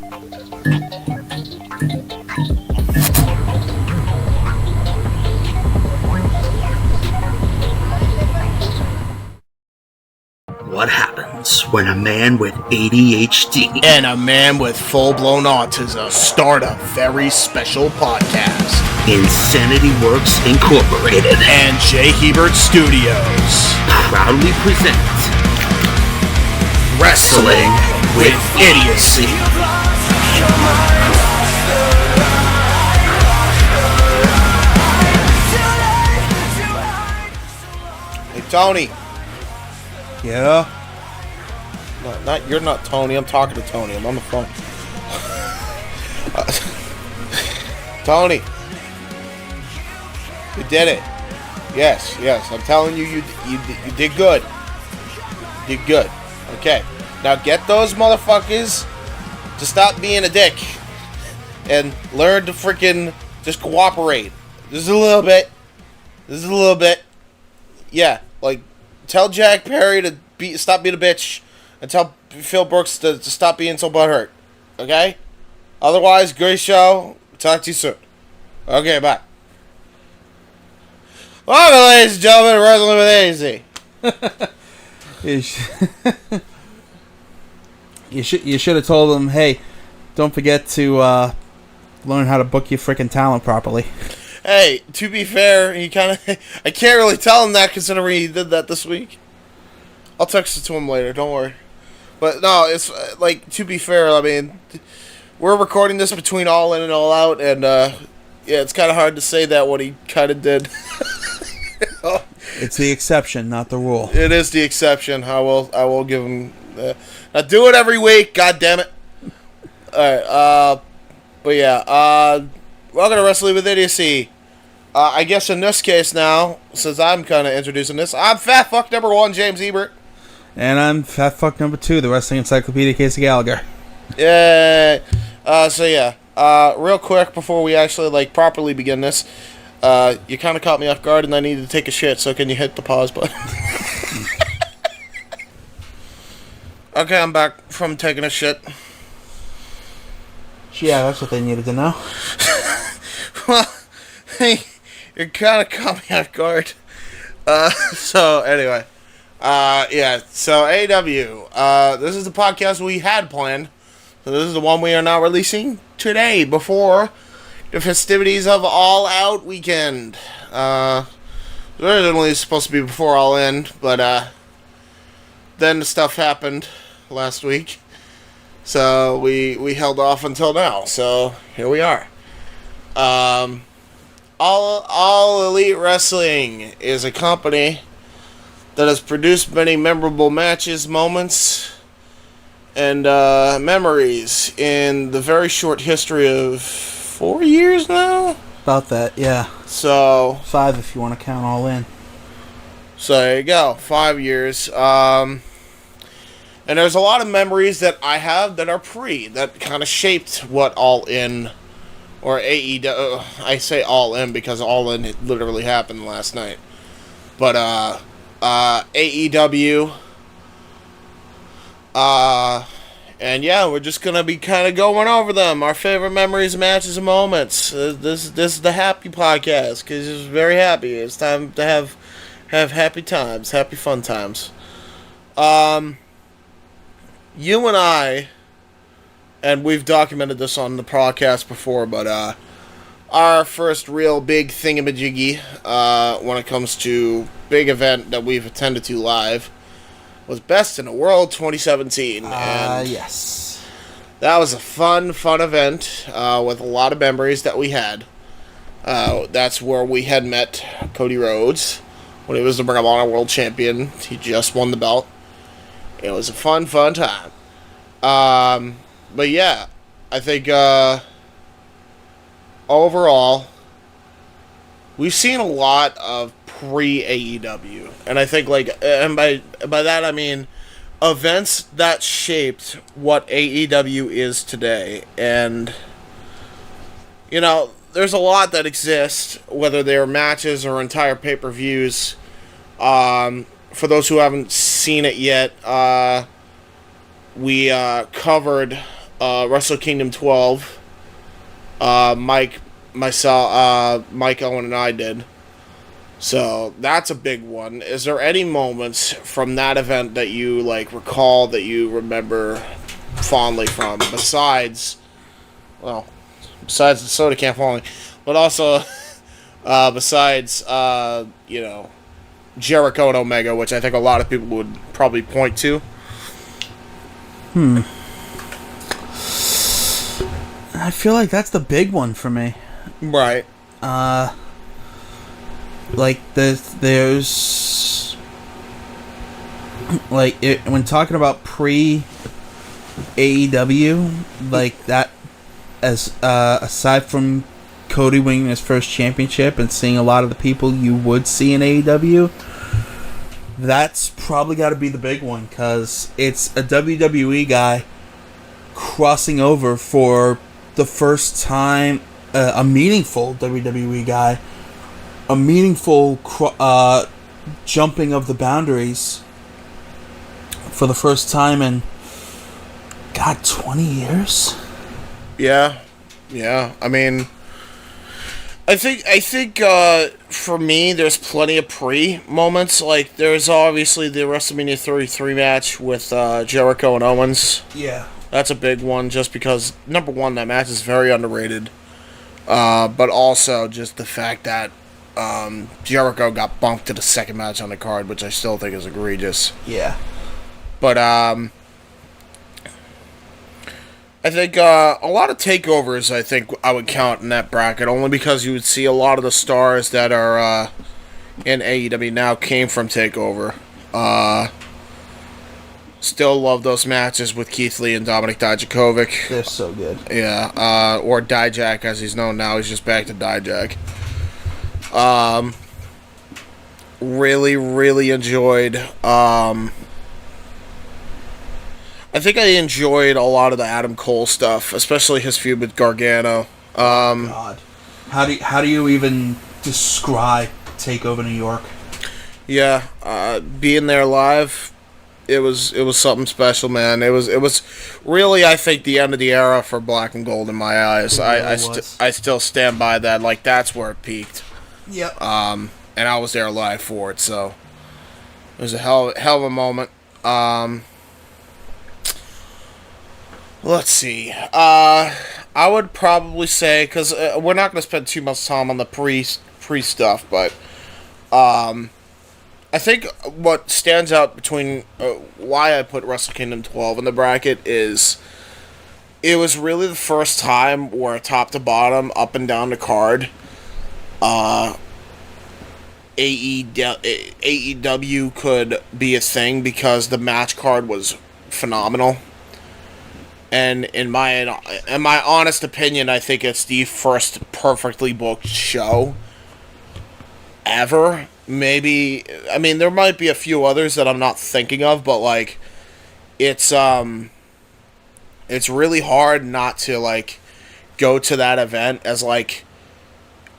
What happens when a man with ADHD and a man with full-blown autism start a very special podcast? Insanity Works Incorporated and J. Hebert Studios proudly present Wrestling with Idiocy. Hey, Tony. Yeah? No, you're not Tony. I'm talking to Tony. I'm on the phone. Tony. You did it. Yes. I'm telling you, you did good. You did good. Okay. Now get those motherfuckers to stop being a dick. And learn to freaking just cooperate. Just a little bit. Yeah, like, tell Jack Perry to stop being a bitch, and tell Phil Brooks to stop being so butthurt. Okay? Otherwise, great show. Talk to you soon. Okay, bye. Welcome, ladies and gentlemen, to Wrestling with AZ. You should have told them, hey, don't forget to learn how to book your freaking talent properly. Hey, to be fair, I can't really tell him that considering he did that this week. I'll text it to him later, don't worry. But no, it's like, to be fair, I mean, we're recording this between All In and All Out, and yeah, it's kind of hard to say that what he kind of did. It's the exception, not the rule. It is the exception. I will give him. Now do it every week. God damn it. All right. But yeah. Welcome to Wrestling with Idiocy. I guess in this case now, since I'm kind of introducing this, I'm fat fuck number 1, James Ebert. And I'm fat fuck number 2, the Wrestling Encyclopedia, Casey Gallagher. Yeah. So yeah. Real quick before we actually properly begin this. You kind of caught me off guard and I needed to take a shit, so can you hit the pause button? Okay, I'm back from taking a shit. Yeah, that's what they needed to know. Well, hey, you kind of caught me off guard. So, anyway. Yeah, so AEW. This is the podcast we had planned. So this is the one we are now releasing today, before the festivities of All Out weekend. Originally supposed to be before All In, but then the stuff happened last week, so we held off until now. So here we are. All Elite Wrestling is a company that has produced many memorable matches, moments, and memories in the very short history of 4 years now? About that, yeah. So 5 if you want to count All In. So there you go, 5 years. And there's a lot of memories that I have that are that kind of shaped what All In, or AEW, I say All In because All In literally happened last night. But AEW, and yeah, we're just going to be kind of going over them. Our favorite memories, matches, and moments. This is the happy podcast, because it's very happy. It's time to have happy times, happy fun times. You and I, and we've documented this on the podcast before, but our first real big thingamajiggy when it comes to big event that we've attended to live was Best in the World 2017. And yes. that was a fun event with a lot of memories that we had. That's where we had met Cody Rhodes when he was the Ring of Honor World Champion. He just won the belt. It was a fun time. But yeah, I think overall, we've seen a lot of pre-AEW, and I think and by that I mean events that shaped what AEW is today. And you know, there's a lot that exists, whether they're matches or entire pay-per-views. For those who haven't seen it yet, we covered Wrestle Kingdom 12. Mike, Owen, and I did. So that's a big one. Is there any moments from that event that you recall that you remember fondly from besides the soda can falling, but also besides Jericho and Omega, which I think a lot of people would probably point to? I feel like that's the big one for me. Right. There's when talking about pre AEW, that, as aside from Cody winning his first championship and seeing a lot of the people you would see in AEW, that's probably got to be the big one, because it's a WWE guy crossing over for the first time, a meaningful WWE guy, a meaningful jumping of the boundaries for the first time in 20 years. Yeah. I mean, I think for me, there's plenty of pre-moments. Like, there's obviously the WrestleMania 33 match with Jericho and Owens. Yeah. That's a big one, just because, number one, that match is very underrated. But also just the fact that Jericho got bumped to the second match on the card, which I still think is egregious. Yeah. But I think a lot of takeovers, I think I would count in that bracket, only because you would see a lot of the stars that are in AEW now came from TakeOver. Still love those matches with Keith Lee and Dominic Dijakovic. They're so good. Yeah, or Dijak as he's known now. He's just back to Dijak. Really, really enjoyed. I think I enjoyed a lot of the Adam Cole stuff, especially his feud with Gargano. God, how do you even describe TakeOver New York? Yeah, being there live, it was something special, man. It was really, I think, the end of the era for Black and Gold in my eyes. I still stand by that. Like, that's where it peaked. Yep. And I was there live for it, so it was a hell of a moment. Let's see. I would probably say, because we're not going to spend too much time on the pre stuff, but I think what stands out between why I put Wrestle Kingdom 12 in the bracket is it was really the first time where top to bottom, up and down the card, AEW could be a thing, because the match card was phenomenal. And in my honest opinion, I think it's the first perfectly booked show ever. Maybe, I mean, there might be a few others that I'm not thinking of, but like, it's really hard not to like go to that event as like,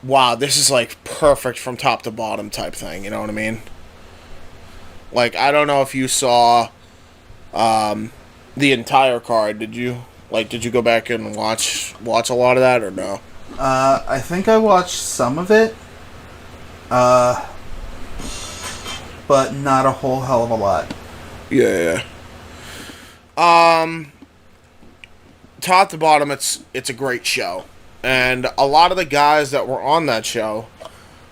wow, this is like perfect from top to bottom type thing. You know what I mean? Like, I don't know if you saw the entire card. Did you go back and watch a lot of that, or no? I think I watched some of it, but not a whole hell of a lot. Yeah. Top to bottom, it's a great show, and a lot of the guys that were on that show,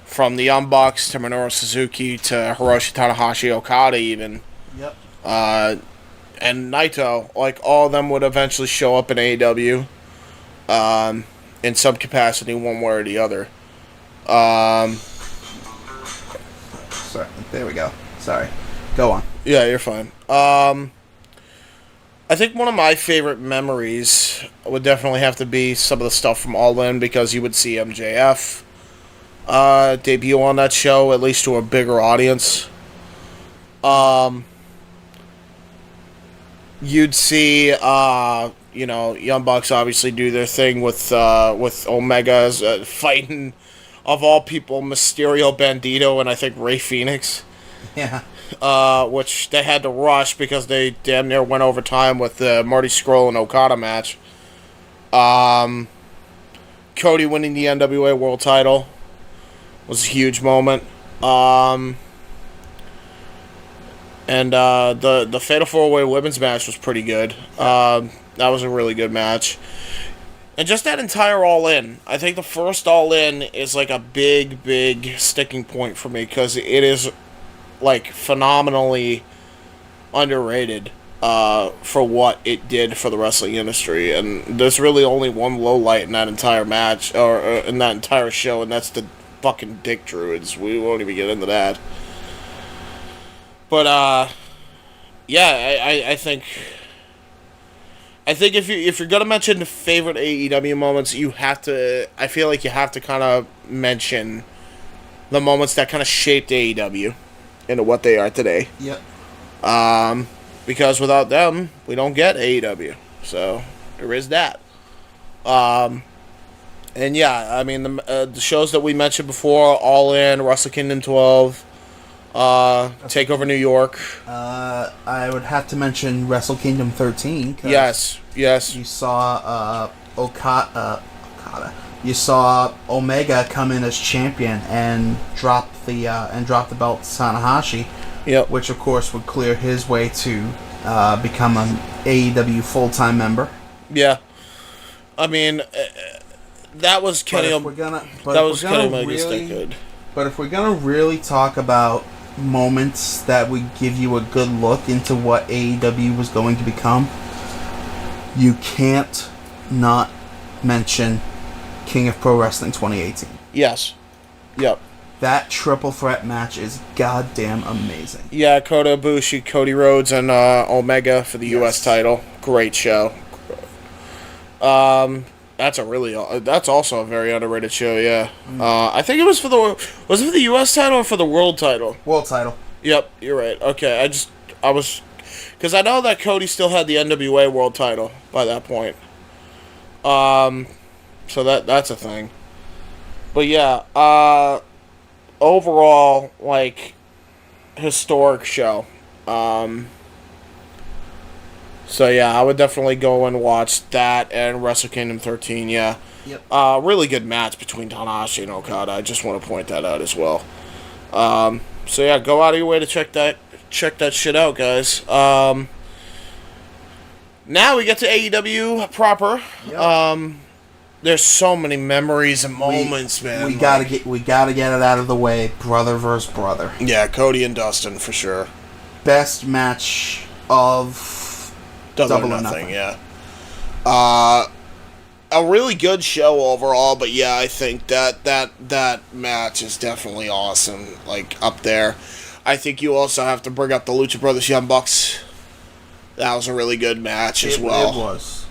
from the Young Bucks to Minoru Suzuki to Hiroshi Tanahashi, Okada even. Yep. And Naito, like, all of them would eventually show up in AEW in some capacity, one way or the other. Sorry, there we go. Sorry. Go on. Yeah, you're fine. I think one of my favorite memories would definitely have to be some of the stuff from All In, because you would see MJF debut on that show, at least to a bigger audience. You'd see, Young Bucks obviously do their thing with Omega's fighting, of all people, Mysterio, Bandito, and I think Rey Fenix. Yeah. Which they had to rush because they damn near went over time with the Marty Scurll and Okada match. Cody winning the NWA World Title was a huge moment. And the Fatal 4-Way Women's match was pretty good. That was a really good match. And just that entire All In. I think the first All In is like a big, big sticking point for me because it is like phenomenally underrated for what it did for the wrestling industry. And there's really only one low light in that entire match, or in that entire show, and that's the fucking Dick Druids. We won't even get into that. But yeah, I think if you're gonna mention the favorite AEW moments, you have to. I feel like you have to kind of mention the moments that kind of shaped AEW into what they are today. Yep. Because without them, we don't get AEW. So there is that. And yeah, I mean the shows that we mentioned before: All In, Wrestle Kingdom 12. Takeover New York. I would have to mention Wrestle Kingdom 13. Yes. You saw Okada. You saw Omega come in as champion and drop the belt to Tanahashi. Yep. Which of course would clear his way to become an AEW full-time member. Yeah. I mean, that was Kenny. That was Kenny Omega's decade. But if we're gonna really talk about moments that would give you a good look into what AEW was going to become, you can't not mention King of Pro Wrestling 2018. Yes. Yep. That triple threat match is goddamn amazing. Yeah, Kota Ibushi, Cody Rhodes, and Omega for the US title. Great show. That's also a very underrated show. Yeah, I think it was for the U.S. title or for the world title? World title. Yep, you're right. Okay, because I know that Cody still had the NWA world title by that point. So that's a thing. But yeah, overall, like, historic show. So yeah, I would definitely go and watch that and Wrestle Kingdom 13. Yeah, yep. Really good match between Tanahashi and Okada. I just want to point that out as well. So yeah, go out of your way to check that shit out, guys. Now we get to AEW proper. Yep. There's so many memories and moments, man. We gotta get it out of the way. Brother versus brother. Yeah, Cody and Dustin for sure. Best match of Double or Nothing. Yeah. A really good show overall, but yeah, I think that match is definitely awesome. Like, up there. I think you also have to bring up the Lucha Brothers Young Bucks. That was a really good match as well. It was.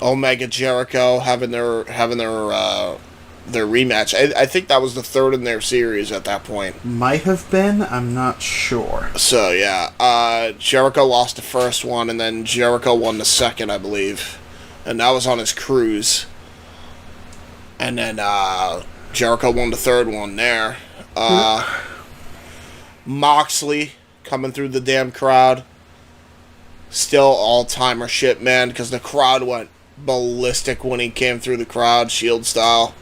Omega Jericho having their rematch. I think that was the third in their series at that point. Might have been. I'm not sure. So yeah, Jericho lost the first one, and then Jericho won the second, I believe, and that was on his cruise. And then Jericho won the third one there. Moxley coming through the damn crowd. Still all-timer shit, man, because the crowd went ballistic when he came through the crowd, Shield style.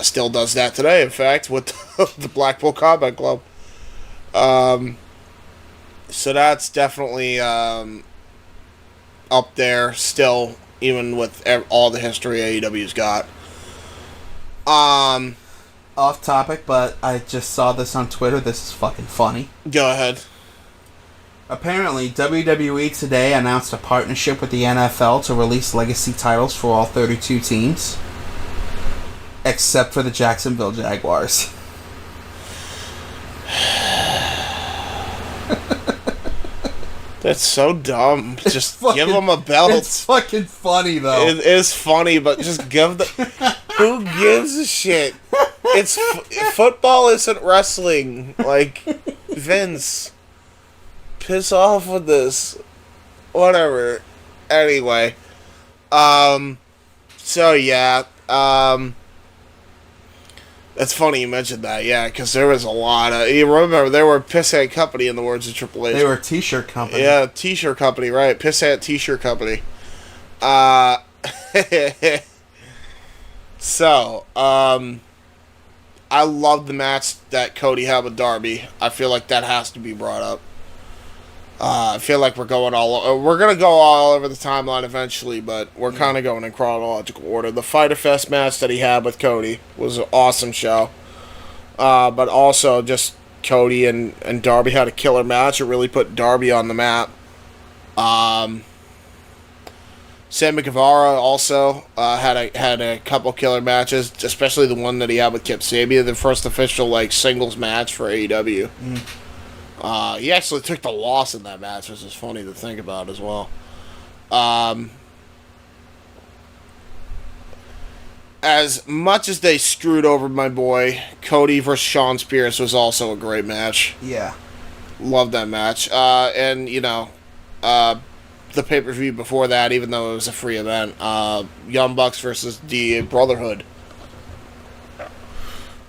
Still does that today, in fact, with the Blackpool Combat Club. So that's definitely up there still, even with all the history AEW's got. Off topic, but I just saw this on Twitter. This is fucking funny. Go ahead. Apparently, WWE today announced a partnership with the NFL to release legacy titles for all 32 teams, except for the Jacksonville Jaguars. That's so dumb. Just give them a belt. It's fucking funny, though. It is funny, but just give the... Who gives a shit? It's football isn't wrestling. Like, Vince... Piss off with this. Whatever. Anyway. So, yeah. That's funny you mentioned that, yeah, because there was a lot of... You remember, they were Pissant Company in the words of Triple H. They were a t-shirt company. Yeah, t-shirt company, right. Pissant T-shirt Company. Uh, so, I love the match that Cody had with Darby. I feel like that has to be brought up. I feel like we're gonna go all over the timeline eventually, but we're kind of going in chronological order. The Fyter Fest match that he had with Cody was an awesome show. But also just Cody and Darby had a killer match. It really put Darby on the map. Sammy Guevara also had a couple killer matches, especially the one that he had with Kip Sabian, the first official singles match for AEW. He actually took the loss in that match, which is funny to think about as well. As much as they screwed over my boy, Cody versus Shawn Spears was also a great match. Yeah. Loved that match. And, the pay-per-view before that, even though it was a free event, Young Bucks versus the Brotherhood.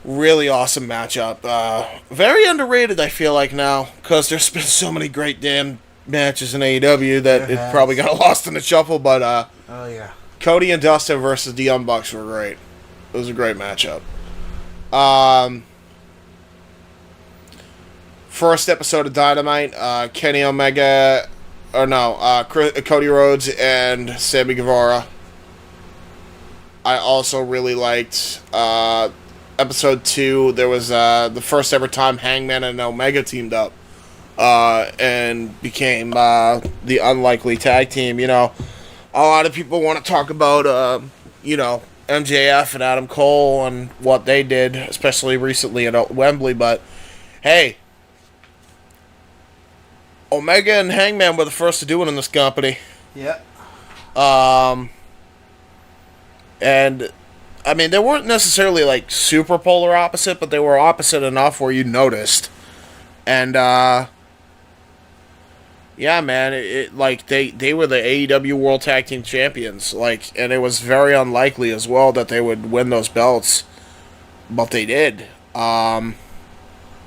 Really awesome matchup. Very underrated, I feel like, now, because there's been so many great damn matches in AEW that it probably got lost in the shuffle, but oh, yeah. Cody and Dustin versus the Young Bucks were great. It was a great matchup. First episode of Dynamite, Kenny Omega, Cody Rhodes and Sammy Guevara. I also really liked episode 2. There was the first ever time Hangman and Omega teamed up and became the unlikely tag team. A lot of people want to talk about, MJF and Adam Cole and what they did, especially recently at Wembley, but hey, Omega and Hangman were the first to do it in this company. Yeah. And, I mean, they weren't necessarily, super polar opposite, but they were opposite enough where you noticed. And, yeah, man, they were the AEW World Tag Team Champions, and it was very unlikely as well that they would win those belts, but they did. And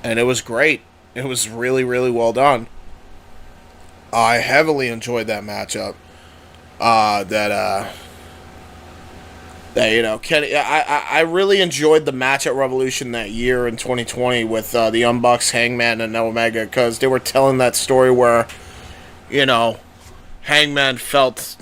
it was great. It was really, really well done. I heavily enjoyed that matchup. Kenny, I really enjoyed the match at Revolution that year in 2020 with the Young Bucks, Hangman, and Omega, because they were telling that story where, Hangman felt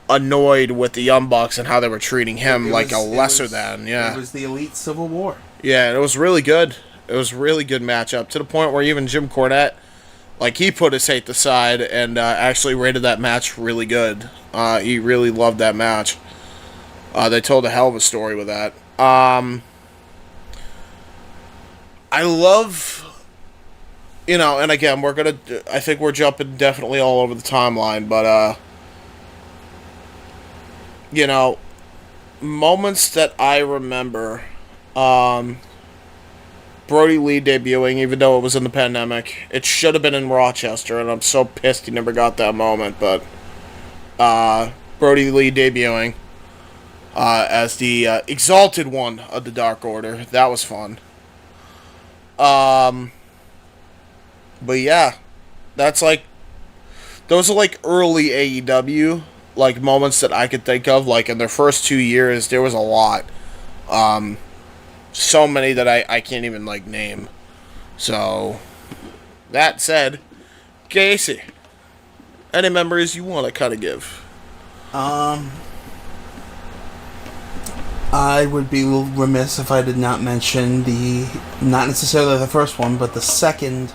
annoyed with the Young Bucks and how they were treating him like a lesser than. Yeah, it was the Elite Civil War. Yeah, and it was really good. It was a really good matchup, to the point where even Jim Cornette, he put his hate aside and actually rated that match really good. He really loved that match. They told a hell of a story with that. I love, and again, I think we're jumping definitely all over the timeline, but, moments that I remember, Brody Lee debuting, even though it was in the pandemic. It should have been in Rochester, and I'm so pissed he never got that moment, but, Brody Lee debuting, as the Exalted One of the Dark Order. That was fun. But yeah, that's those are early AEW, moments that I could think of. In their first 2 years, there was a lot. So many that I can't even, name. So, that said, Casey, any memories you want to kind of give? I would be remiss if I did not mention not necessarily the first one, but the second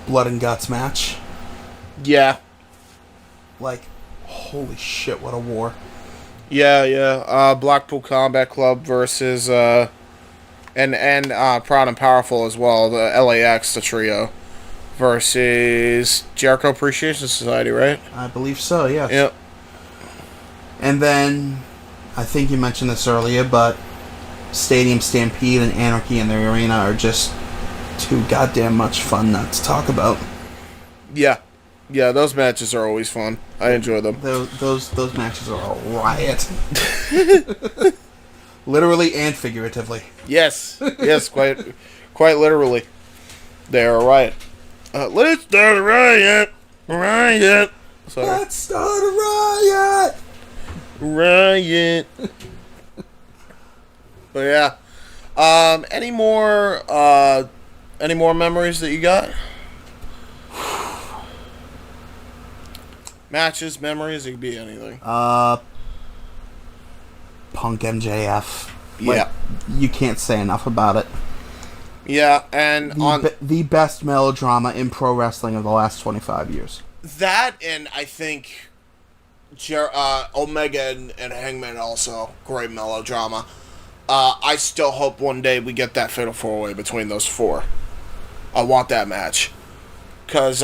Blood and Guts match. Yeah. Holy shit, what a war. Yeah. Blackpool Combat Club versus, and Proud and Powerful as well, the LAX, the trio, versus Jericho Appreciation Society, right? I believe so, yes. Yep. And then, I think you mentioned this earlier, but Stadium Stampede and Anarchy in the Arena are just too goddamn much fun not to talk about. Yeah, those matches are always fun. I enjoy them. Those matches are a riot. Literally and figuratively. Yes, quite literally. They're a riot. Let's start a riot. Sorry. Let's start a riot. Riot. But yeah. Any more memories that you got? Matches, memories, it could be anything. Punk MJF. Yeah. You can't say enough about it. Yeah, and the best melodrama in pro wrestling of the last 25 years. That, and I think Omega and Hangman also, great melodrama. I still hope one day we get that Fatal 4-Way between those four. I want that match. Because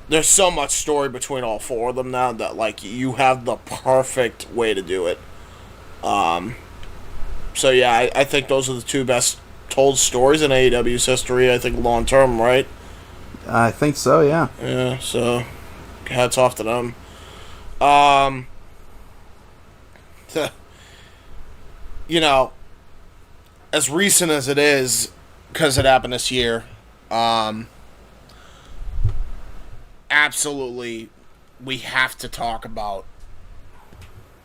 there's so much story between all four of them now that, like, you have the perfect way to do it. So, yeah, I think those are the two best told stories in AEW's history, I think, long term, right? I think so, yeah. Yeah, so hats off to them. You know, as recent as it is, because it happened this year, absolutely, we have to talk about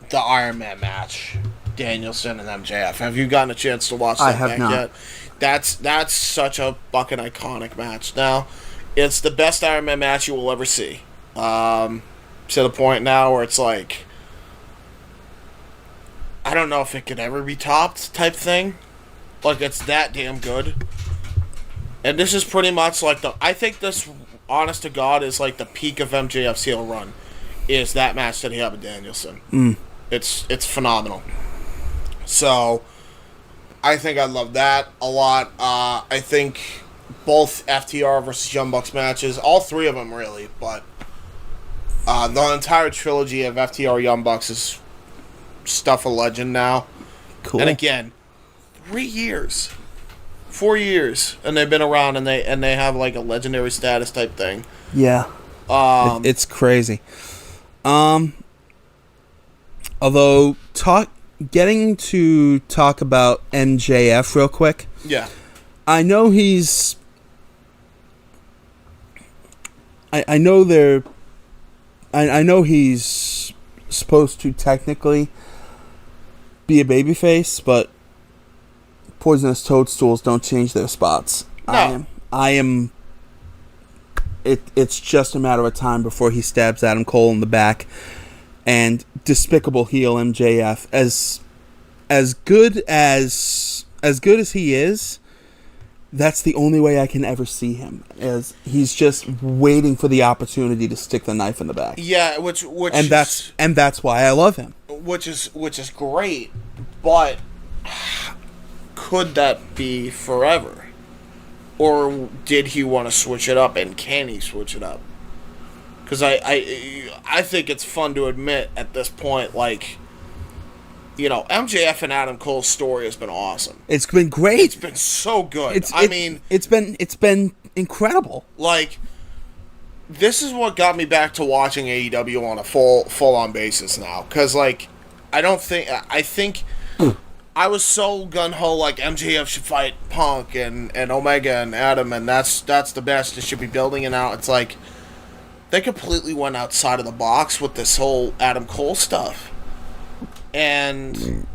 the Iron Man match, Danielson and MJF. Have you gotten a chance to watch that I have match not. yet? That's such a fucking iconic match. Now, it's the best Iron Man match you will ever see. To the point now where it's like, I don't know if it could ever be topped type thing. Like, it's that damn good. And this is pretty much like I think this, honest to God, is like the peak of MJF's heel run. Is that match that he had with Danielson. It's phenomenal. So, I think I love that a lot. I think both FTR versus Young Bucks matches, all three of them really, but the entire trilogy of FTR Young Bucks is stuff of legend now. Cool. And again, 4 years, and they've been around, and they have like a legendary status type thing. Yeah. It's crazy. Although getting to talk about MJF real quick. Yeah. I know he's. I know they're. I know he's supposed to technically be a babyface, but poisonous toadstools don't change their spots. No. I am. It's just a matter of time before he stabs Adam Cole in the back, and despicable heel MJF, as good as he is, that's the only way I can ever see him. As he's just waiting for the opportunity to stick the knife in the back. Yeah, which that's why I love him. Which is great, but could that be forever? Or did he want to switch it up, and can he switch it up? Because I think it's fun to admit at this point, like, you know, MJF and Adam Cole's story has been awesome. It's been great. It's been so good. It's been incredible. Like, this is what got me back to watching AEW on a full on basis now. Because, like, I think I was so gung-ho, like, MJF should fight Punk and Omega and Adam, and that's the best. It should be building it out. It's like, they completely went outside of the box with this whole Adam Cole stuff. And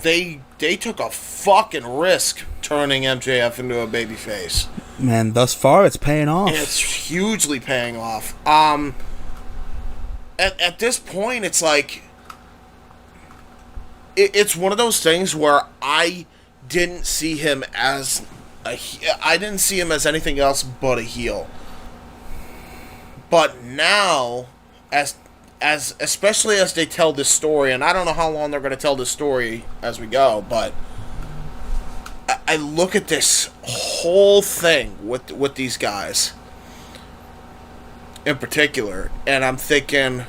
they took a fucking risk turning MJF into a babyface. Man, thus far it's paying off. It's hugely paying off. At this point, it's like, it's one of those things where I didn't see him as anything else but a heel. But now, as especially as they tell this story, and I don't know how long they're going to tell this story as we go, but I look at this whole thing with these guys in particular, and I'm thinking,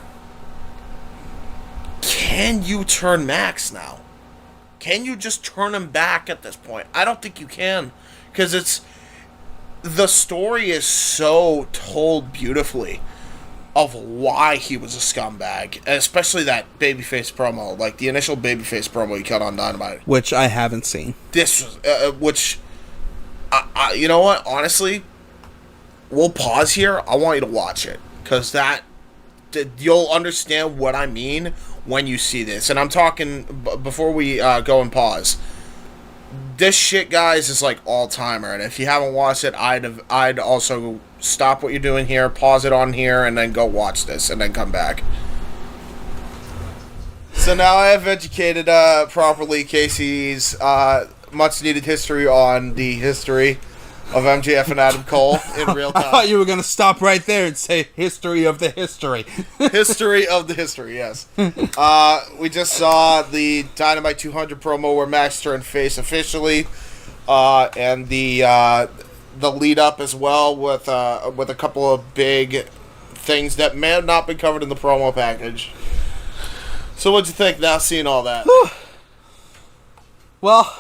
can you turn Max now? Can you just turn him back at this point? I don't think you can, because the story is so told beautifully of why he was a scumbag, especially that babyface promo, like the initial babyface promo he cut on Dynamite, which I haven't seen. This was, you know what? Honestly, we'll pause here. I want you to watch it, because that you'll understand what I mean when you see this. And I'm talking, before we go and pause, this shit, guys, is like all-timer. And if you haven't watched it, I'd also stop what you're doing here, pause it on here, and then go watch this, and then come back. So now I have educated properly Casey's much-needed history on the history of MJF and Adam Cole in real time. I thought you were going to stop right there and say history of the history. History of the history, yes. We just saw the Dynamite 200 promo where Max turned face officially, and the lead up as well with a couple of big things that may have not been covered in the promo package. So what'd you think now seeing all that? Well,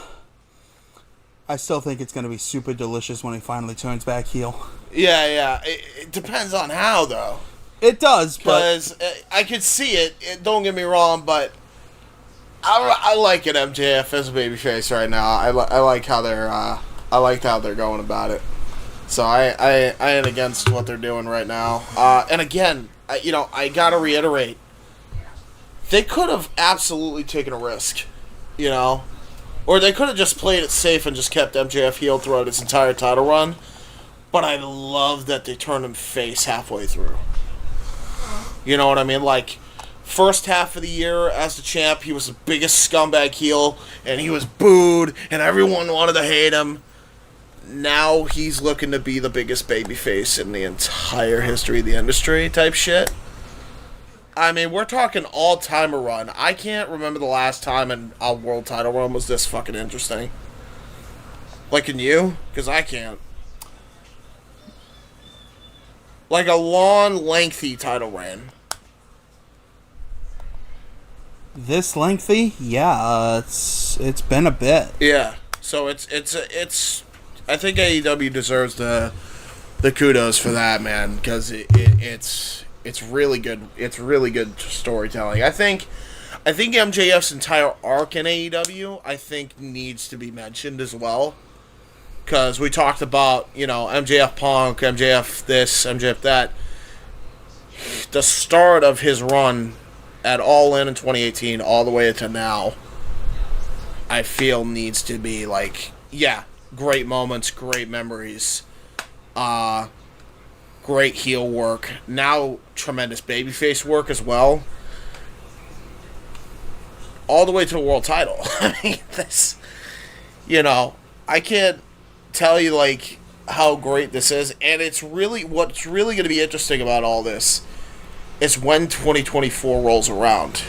I still think it's going to be super delicious when he finally turns back heel. Yeah. It depends on how, though. It does, because I could see it. Don't get me wrong, but I like it. MJF as a babyface right now. I like how they're going about it. So I ain't against what they're doing right now. And again, I gotta reiterate, they could have absolutely taken a risk, or they could have just played it safe and just kept MJF heel throughout his entire title run. But I love that they turned him face halfway through. You know what I mean? Like, first half of the year as the champ, he was the biggest scumbag heel, and he was booed, and everyone wanted to hate him. Now he's looking to be the biggest babyface in the entire history of the industry type shit. I mean, we're talking all-timer run. I can't remember the last time a world title run was this fucking interesting. Like, can you? Because I can't. Like a long, lengthy title reign. This lengthy? Yeah, it's been a bit. Yeah. So it's I think AEW deserves the kudos for that, man, because it's really good. It's really good storytelling. I think MJF's entire arc in AEW needs to be mentioned as well, because we talked about MJF Punk, MJF this, MJF that. The start of his run at All In 2018 all the way to now, I feel needs to be great moments, great memories, great heel work, now tremendous babyface work as well, all the way to the world title. I mean, this, I can't tell you how great this is, and what's really going to be interesting about all this is when 2024 rolls around.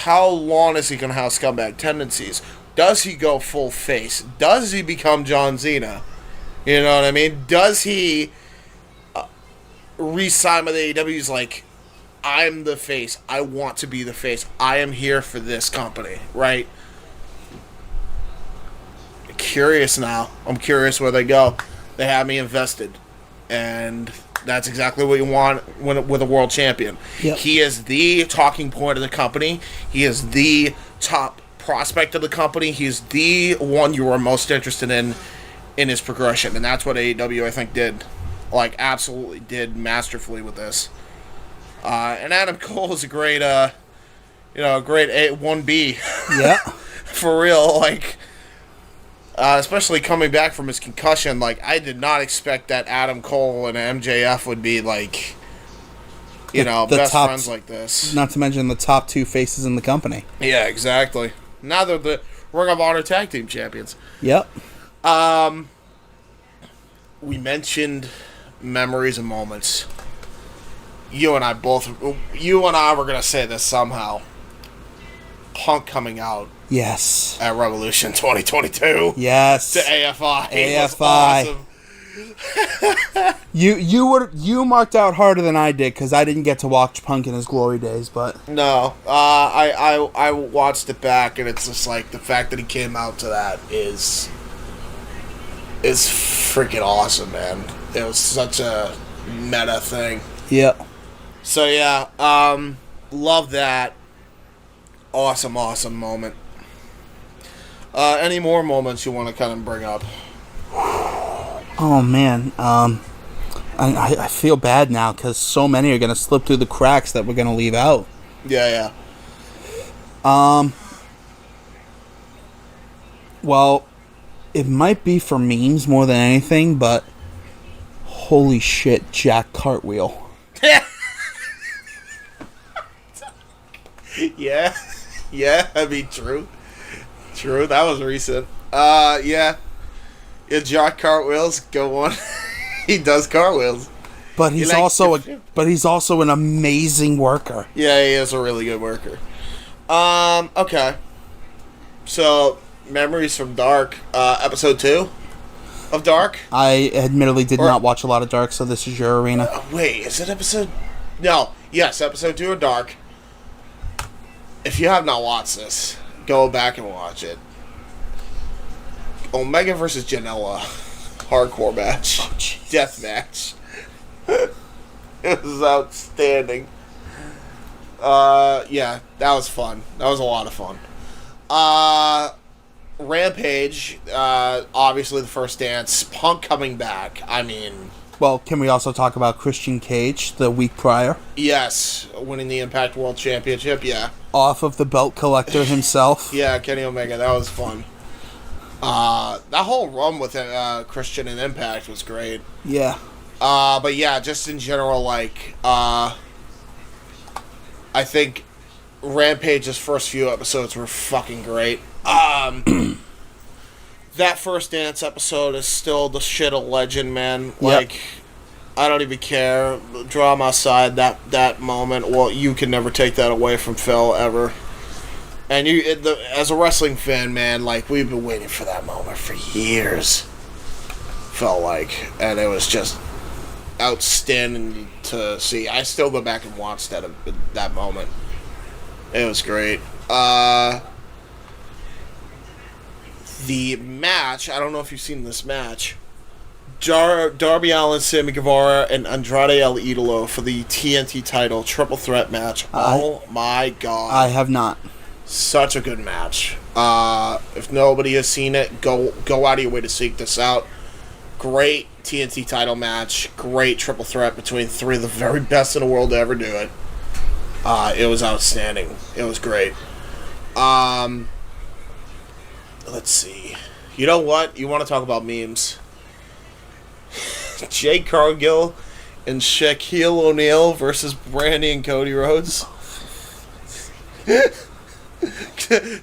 How long is he going to have scumbag tendencies? Does he go full face? Does he become John Cena? You know what I mean? Does he re-sign with AEW? He's like, I'm the face. I want to be the face. I am here for this company, right? Curious now. I'm curious where they go. They have me invested. And that's exactly what you want with a world champion. Yep. He is the talking point of the company. He is the top prospect of the company. He's the one you are most interested in his progression. And that's what AEW, I think, did. Absolutely did masterfully with this. And Adam Cole is a great, great 1B. Yeah. For real, especially coming back from his concussion, I did not expect that Adam Cole and MJF would be, the best friends like this. Not to mention the top two faces in the company. Yeah, exactly. Now they're the Ring of Honor Tag Team Champions. Yep. We mentioned memories and moments. You and I were going to say this somehow. Punk coming out. Yes. At Revolution 2022. Yes. To AFI. AFI. Awesome. You marked out harder than I did because I didn't get to watch Punk in his glory days, but no, I watched it back, and it's just the fact that he came out to that is freaking awesome, man. It was such a meta thing. Yeah. So yeah, love that. Awesome moment. Any more moments you want to kind of bring up? Oh man, I feel bad now because so many are going to slip through the cracks that we're going to leave out. Yeah. Well, it might be for memes more than anything, but holy shit, Jack Cartwheel. Yeah, I mean, true, that was recent. Yeah, Jack Cartwheels, go on. He does cartwheels. But he's also an amazing worker. Yeah, he is a really good worker. Okay. So, memories from Dark, episode 2 of Dark. I admittedly did not watch a lot of Dark, so this is your arena. Wait, is it episode... No, yes, episode 2 of Dark. If you have not watched this, go back and watch it. Omega versus Janela. Hardcore match. Oh, Death match. It was outstanding. Yeah, that was fun. That was a lot of fun. Rampage, obviously the first dance. Punk coming back. I mean... Well, can we also talk about Christian Cage the week prior? Yes, winning the Impact World Championship, yeah. Off of the belt collector himself. Yeah, Kenny Omega, that was fun. That whole run with Christian and Impact was great. Yeah. But yeah, just in general, like, I think Rampage's first few episodes were fucking great. That first dance episode is still the shit of legend, man. Like, I don't even care. Drama aside, that moment, well, you can never take that away from Phil, ever. And as a wrestling fan, man, like, we've been waiting for that moment for years. Felt like. And it was just outstanding to see. I still go back and watch that moment. It was great. The match, I don't know if you've seen this match. Darby Allin, Sammy Guevara, and Andrade El Idolo for the TNT title triple threat match. Oh my god. I have not. Such a good match. If nobody has seen it, go out of your way to seek this out. Great TNT title match. Great triple threat between three of the very best in the world to ever do it. It was outstanding. It was great. Let's see. You know what? You want to talk about memes? Jade Cargill and Shaquille O'Neal versus Brandy and Cody Rhodes.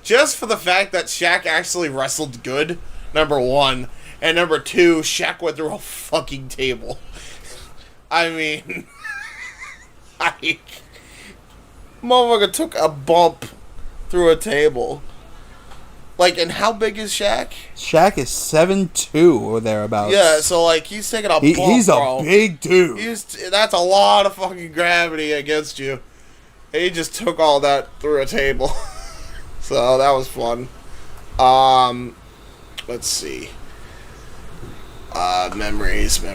Just for the fact that Shaq actually wrestled good, number one. And number two, Shaq went through a fucking table. I mean... motherfucker took a bump through a table. Like, and how big is Shaq? Shaq is 7'2" or thereabouts. Yeah, so, like, he's taking a bump, he's bro. a big dude. That's a lot of fucking gravity against you. And he just took all that through a table. So, that was fun. Let's see. Memories. We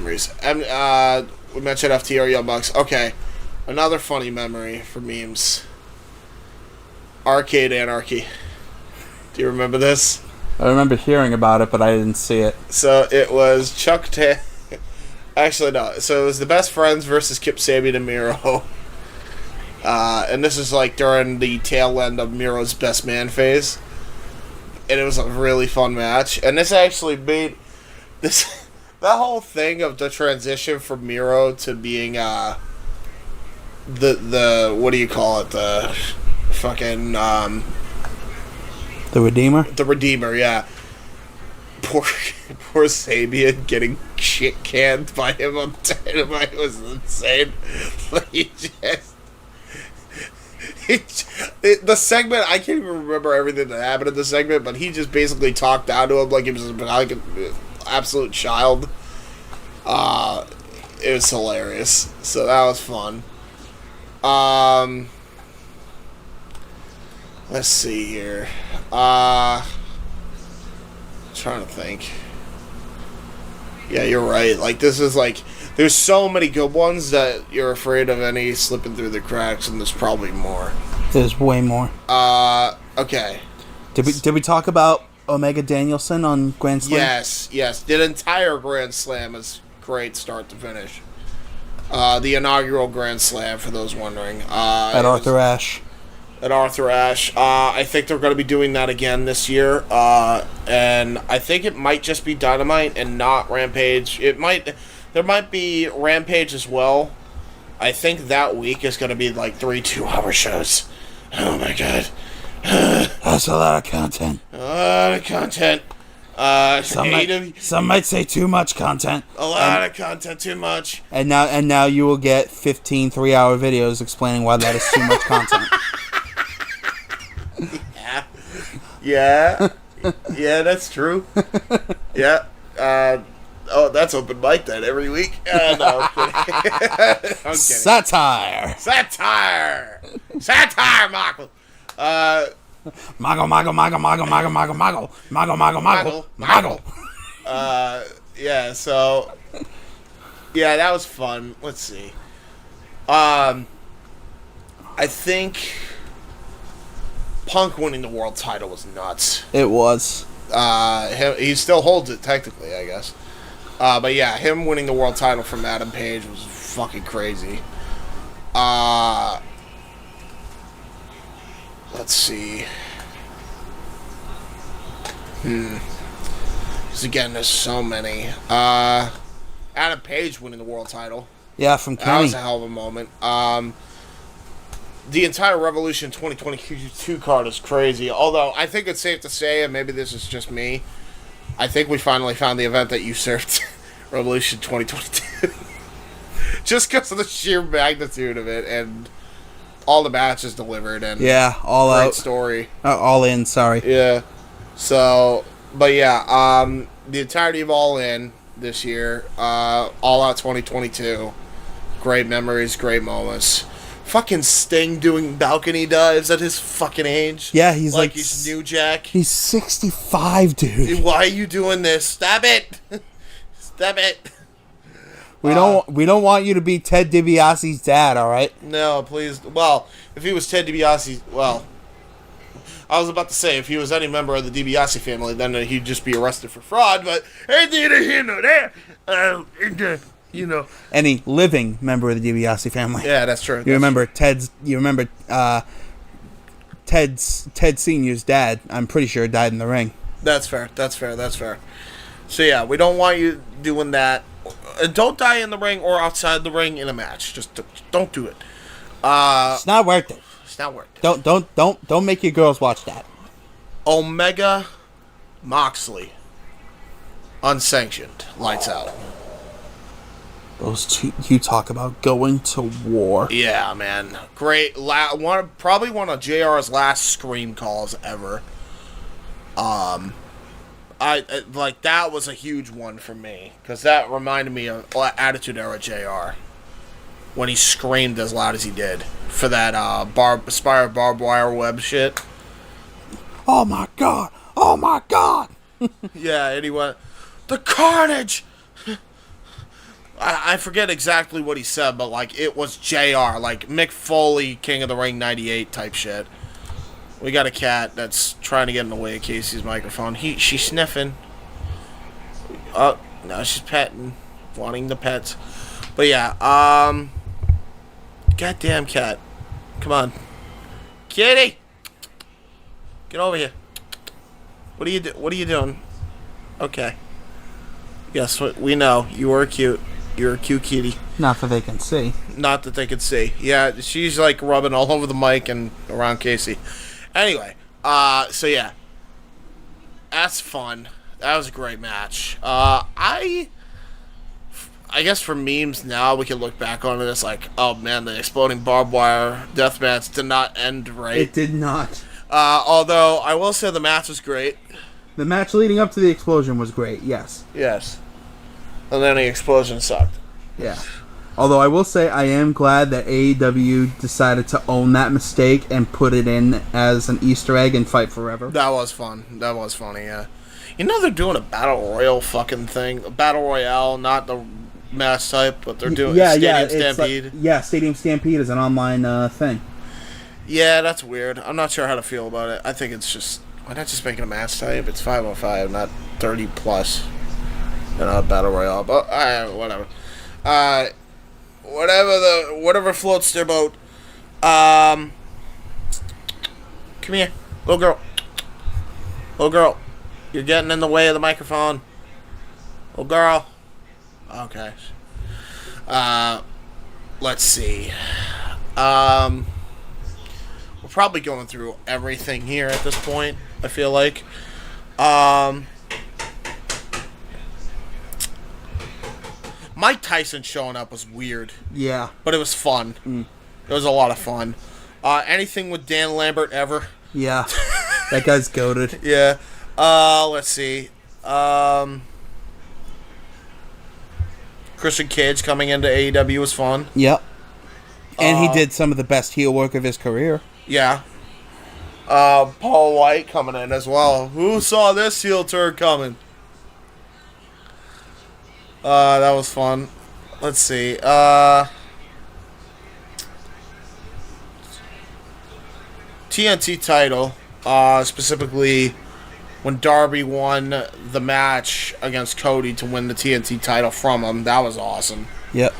mentioned FTR Young Bucks. Okay. Another funny memory for memes. Arcade Anarchy. Do you remember this? I remember hearing about it, but I didn't see it. So it was Actually, no. So it was the Best Friends versus Kip Sabian and Miro. And this is like during the tail end of Miro's Best Man phase. And it was a really fun match. And this actually made that whole thing of the transition from Miro to being the what do you call it? The fucking The Redeemer? The Redeemer, yeah. Poor Sabian getting shit canned by him on Dynamite was insane. The segment, I can't even remember everything that happened in the segment, but he just basically talked down to him like he was like an absolute child. It was hilarious. So that was fun. Let's see here. Trying to think. Yeah, you're right. Like, this is like... There's so many good ones that you're afraid of any slipping through the cracks, and there's probably more. There's way more. Okay. Did we talk about Omega Danielson on Grand Slam? Yes. The entire Grand Slam is great start to finish. The inaugural Grand Slam, for those wondering. At Arthur Ashe. At Arthur Ashe. I think they're going to be doing that again this year. And I think it might just be Dynamite and not Rampage. There might be Rampage as well. I think that week is going to be like 3 2-hour shows. Oh my god. That's a lot of content. A lot of content. Some might say too much content. A lot of content, too much. And now you will get 15 3-hour videos explaining why that is too much content. Yeah, that's true. Yeah. That's open mic then every week. No, I'm kidding. I'm kidding. Satire, Michael. Mago. Yeah. So, yeah, that was fun. Let's see. I think Punk winning the world title was nuts. It was. He still holds it technically, I guess. But yeah, him winning the world title from Adam Page was fucking crazy. Let's see. Because again, there's so many. Adam Page winning the world title. Yeah, from Kenny. That was a hell of a moment. The entire Revolution 2022 card is crazy. Although, I think it's safe to say, and maybe this is just me, I think we finally found the event that usurped Revolution 2022. Just because of the sheer magnitude of it and all the matches delivered and all great out story. All in, sorry. Yeah. So, but yeah, the entirety of All In this year, All Out 2022, great memories, great moments. Fucking Sting doing balcony dives at his fucking age. Yeah, he's like he's New Jack. He's 65, dude. Why are you doing this? Stop it! Stop it! We don't want you to be Ted DiBiase's dad, all right? No, please. Well, if he was Ted DiBiase, well, I was about to say if he was any member of the DiBiase family, then he'd just be arrested for fraud. But neither here nor there. You know, any living member of the DiBiase family. Yeah, that's true. Ted Senior's dad, I'm pretty sure, died in the ring. That's fair. So yeah, we don't want you doing that. Don't die in the ring or outside the ring in a match. Just don't do it. It's not worth it. It's not worth it. Don't make your girls watch that. Omega Moxley, unsanctioned, lights out. Those two, you talk about going to war. Yeah, man. Great. Probably one of JR's last scream calls ever. I like that was a huge one for me because that reminded me of Attitude Era JR when he screamed as loud as he did for that Spire barbed wire web shit. Oh my god! Oh my god! Yeah, and he went, "The carnage." I forget exactly what he said, but like it was JR, like Mick Foley, King of the Ring '98 type shit. We got a cat that's trying to get in the way of Casey's microphone. She's sniffing. Oh, now she's petting, wanting the pets. But yeah, goddamn cat, come on, kitty, get over here. What are you doing? Okay. Yes, we know you are cute. You're a cute kitty. Not that they can see. Not that they can see. Yeah, she's like rubbing all over the mic and around Casey. Anyway, so yeah. That's fun. That was a great match. I guess for memes now, we can look back on it as like, oh man, the exploding barbed wire death match did not end right. It did not. Although, I will say the match was great. The match leading up to the explosion was great, yes. Yes. And then the explosion sucked. Yeah. Although I will say I am glad that AEW decided to own that mistake and put it in as an Easter egg and Fight Forever. That was fun. That was funny, yeah. You know they're doing a Battle Royale fucking thing. A Battle Royale, not the mass type, but they're doing Stadium Stampede. Stadium Stampede is an online thing. Yeah, that's weird. I'm not sure how to feel about it. I think it's just... Why not just make it a match type? It's 5-on-5, not 30+. You know, Battle Royale. But, whatever. whatever floats their boat. Come here, little girl. Little girl, you're getting in the way of the microphone. Little girl. Okay. Let's see. We're probably going through everything here at this point, I feel like. Mike Tyson showing up was weird. Yeah. But it was fun. It was a lot of fun. Anything with Dan Lambert ever? Yeah. That guy's goated. Yeah. Let's see. Christian Cage coming into AEW was fun. Yep. And he did some of the best heel work of his career. Yeah. Paul White coming in as well. Who saw this heel turn coming? That was fun. Let's see. TNT title, specifically when Darby won the match against Cody to win the TNT title from him. That was awesome. Yep.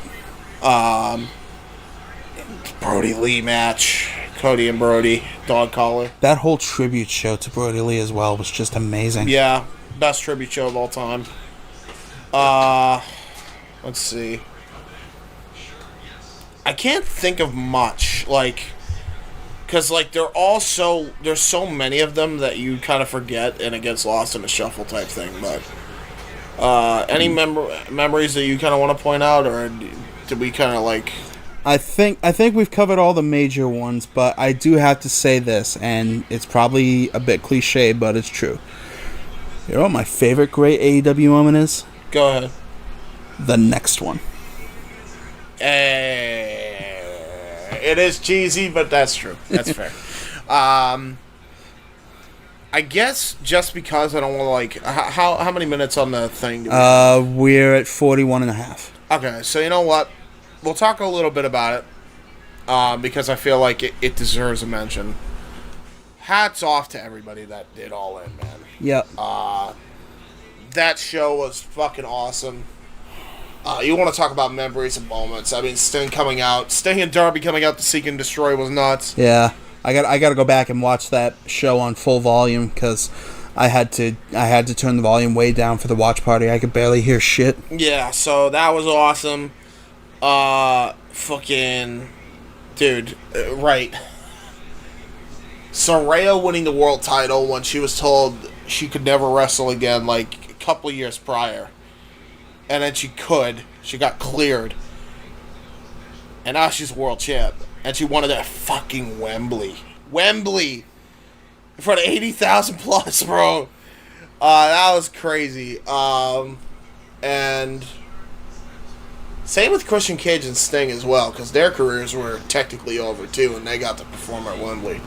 Brody Lee match. Cody and Brody. Dog collar. That whole tribute show to Brody Lee as well was just amazing. Yeah. Best tribute show of all time. Let's see. I can't think of much, because there's so many of them that you kind of forget and it gets lost in a shuffle type thing. But any memories that you kind of want to point out, or did we kind of I think we've covered all the major ones, but I do have to say this, and it's probably a bit cliche, but it's true. You know what my favorite great AEW moment is? Go ahead. The next one. It is cheesy, but that's true. That's fair. I guess just because I don't want to how many minutes on the thing do we we're at 41 and a half. Okay, so you know what? We'll talk a little bit about it because I feel like it deserves a mention. Hats off to everybody that did All In, man. Yep. That show was fucking awesome. You want to talk about memories and moments. I mean, Sting and Darby coming out to Seek and Destroy was nuts. Yeah. I got to go back and watch that show on full volume because I had to turn the volume way down for the watch party. I could barely hear shit. Yeah, so that was awesome. Fucking dude, right. Saraya winning the world title when she was told she could never wrestle again a couple years prior. And then she got cleared. And now she's world champ. And she won it at fucking Wembley. Wembley! In front of 80,000 plus, bro. That was crazy. And same with Christian Cage and Sting as well, because their careers were technically over too, and they got to perform at Wembley.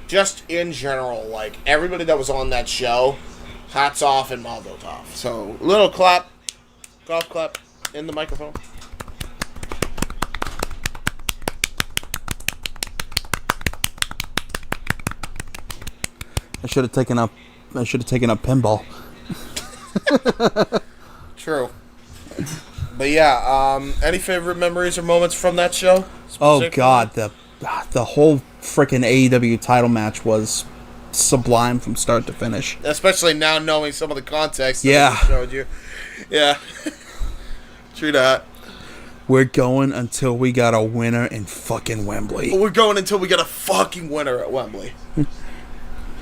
Just in general, everybody that was on that show, hats off and mazel tov. So, little clap, golf clap in the microphone. I should have taken up pinball. True. But yeah, any favorite memories or moments from that show? Oh god, the whole freaking AEW title match was sublime from start to finish. Especially now knowing some of the context that Yeah. I showed you. Yeah. True that. We're going until we got a winner in fucking Wembley. We're going until we get a fucking winner at Wembley.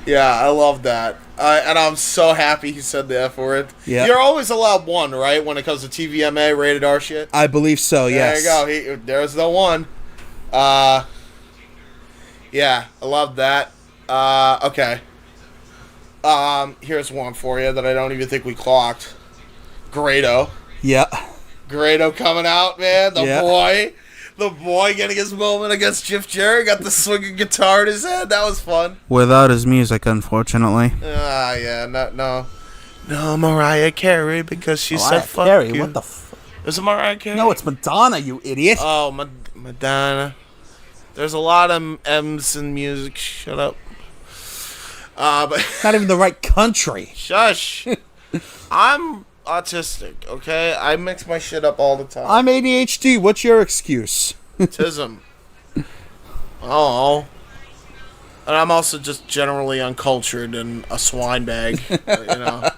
Yeah, I love that. And I'm so happy he said the F word. Yeah. You're always allowed one, right? When it comes to TVMA, rated R shit? I believe so, yes. There you go. There's the one. Yeah, I love that. Okay. Here's one for you that I don't even think we clocked. Grado. Yeah. Grado coming out, man. The boy getting his moment against Jeff Jarrett. Got the swinging guitar in his head. That was fun. Without his music, unfortunately. Yeah. No, Mariah Carey, because she said fuck Carey, you. what the Is it Mariah Carey? No, it's Madonna, you idiot. Oh, Madonna. There's a lot of M's in music. Shut up. But Not even the right country. shush. I'm autistic, okay? I mix my shit up all the time. I'm ADHD. What's your excuse? Autism. Oh. And I'm also just generally uncultured and a swine bag, you know.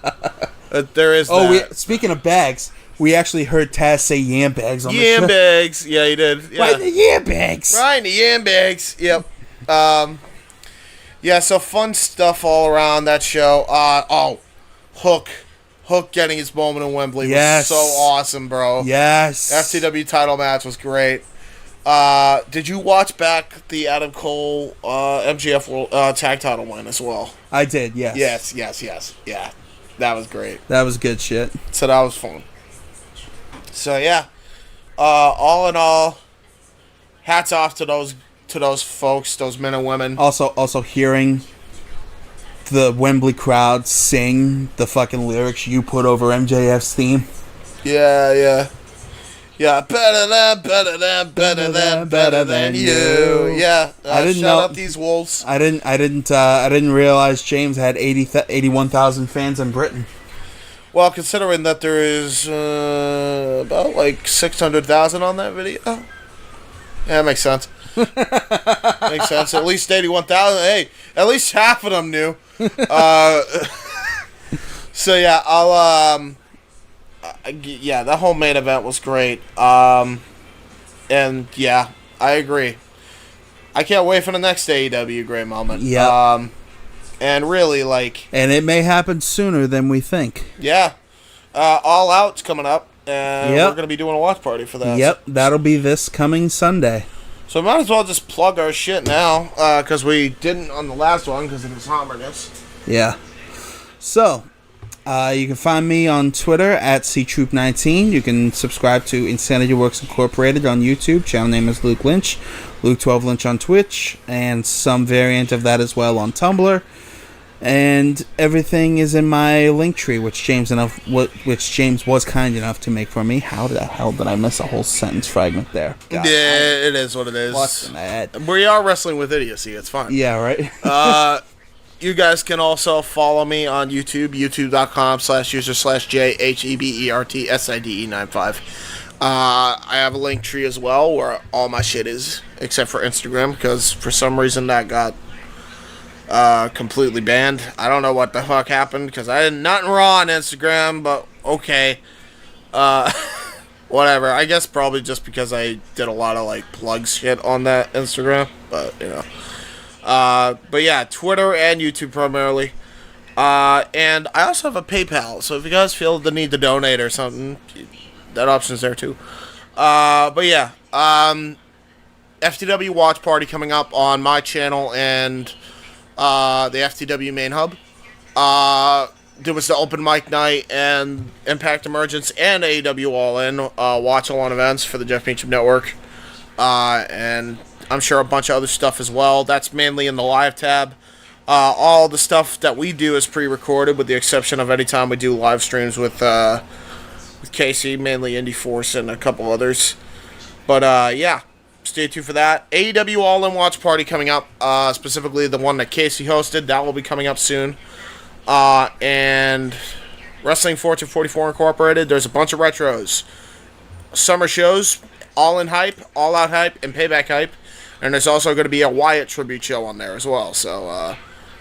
There is that. Speaking of bags, we actually heard Taz say yam bags on the show. Yam bags. Yeah, he did. Yeah. Right in the yam bags. Right in the yam bags. Yep. Yeah, so fun stuff all around that show. Hook getting his moment in Wembley was so awesome, bro. Yes. FTW title match was great. Did you watch back the Adam Cole MJF World, tag title win as well? I did, yes. Yes. Yeah, that was great. That was good shit. So that was fun. So yeah, all in all, hats off to those folks, those men and women. Also hearing the Wembley crowd sing the fucking lyrics you put over MJF's theme. Yeah. Better than you. Yeah. I didn't shout know. out these wolves. I didn't realize James had 81,000 fans in Britain. Well, considering that there is about like 600,000 on that video. Yeah, that makes sense. Makes sense. At least 81,000. Hey, at least half of them knew. So yeah, that whole main event was great. And yeah, I agree. I can't wait for the next AEW great moment. Yeah. And really, like... And it may happen sooner than we think. Yeah. All Out's coming up, and we're going to be doing a watch party for that. Yep, that'll be this coming Sunday. So might as well just plug our shit now, because we didn't on the last one because of the somberness. Yeah. So, you can find me on Twitter at CTroop19. You can subscribe to Insanity Works Incorporated on YouTube. Channel name is Luke Lynch. Luke12 Lynch on Twitch, and some variant of that as well on Tumblr. And everything is in my link tree, which James was kind enough to make for me. How the hell did I miss a whole sentence fragment there? God, yeah, it is what it is. What's in my head? We are wrestling with idiocy. It's fine. Yeah, right. You guys can also follow me on YouTube, youtube.com/user/JHEBERTSIDE95. I have a link tree as well where all my shit is, except for Instagram, because for some reason that got completely banned. I don't know what the fuck happened, because I did nothing wrong on Instagram, but okay. Whatever. I guess probably just because I did a lot of like plug shit on that Instagram, but you know. But yeah, Twitter and YouTube primarily. And I also have a PayPal, so if you guys feel the need to donate or something, that option's there too. But yeah, FTW Watch Party coming up on my channel and the FTW main hub. There was the open mic night and Impact Emergence and AEW All In watch-along events for the Jeff Meacham Network. And I'm sure a bunch of other stuff as well. That's mainly in the live tab. All the stuff that we do is pre-recorded, with the exception of any time we do live streams with Casey, mainly Indy Force and a couple others. But yeah, stay tuned for that. AEW All In Watch Party coming up, specifically the one that Casey hosted. That will be coming up soon. And Wrestling Fortune 44 Incorporated, there's a bunch of retros. Summer shows, All In Hype, All Out Hype, and Payback Hype. And there's also going to be a Wyatt tribute show on there as well. So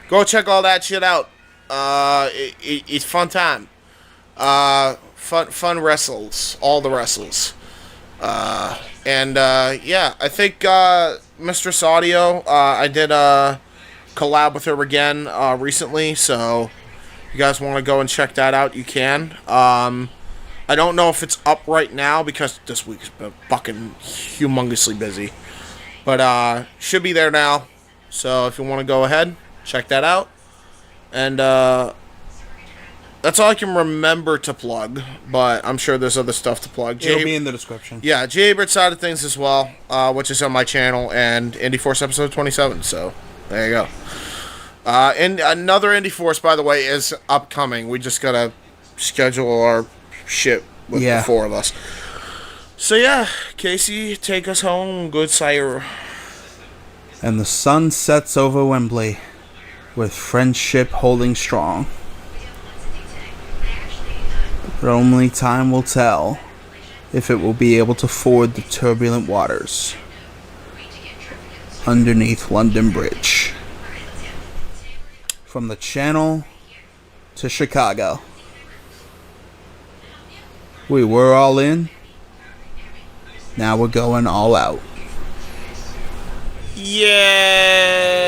go check all that shit out. It's fun time. Fun wrestles. All the wrestles. And yeah, I think Mistress Audio, I did collab with her again recently. So if you guys want to go and check that out, you can. I don't know if it's up right now because this week's been fucking humongously busy. But should be there now. So if you want to go ahead, check that out. And that's all I can remember to plug. But I'm sure there's other stuff to plug. It'll be in the description. Yeah, Jay Abrams side of things as well, which is on my channel, and Indy Force episode 27. So there you go. And another Indy Force, by the way, is upcoming. We just gotta schedule our shit with the four of us. So yeah, Casey, take us home, good sire. And the sun sets over Wembley, with friendship holding strong. But only time will tell if it will be able to ford the turbulent waters underneath London Bridge. From the Channel to Chicago. We were all in. Now we're going all out. Yeah.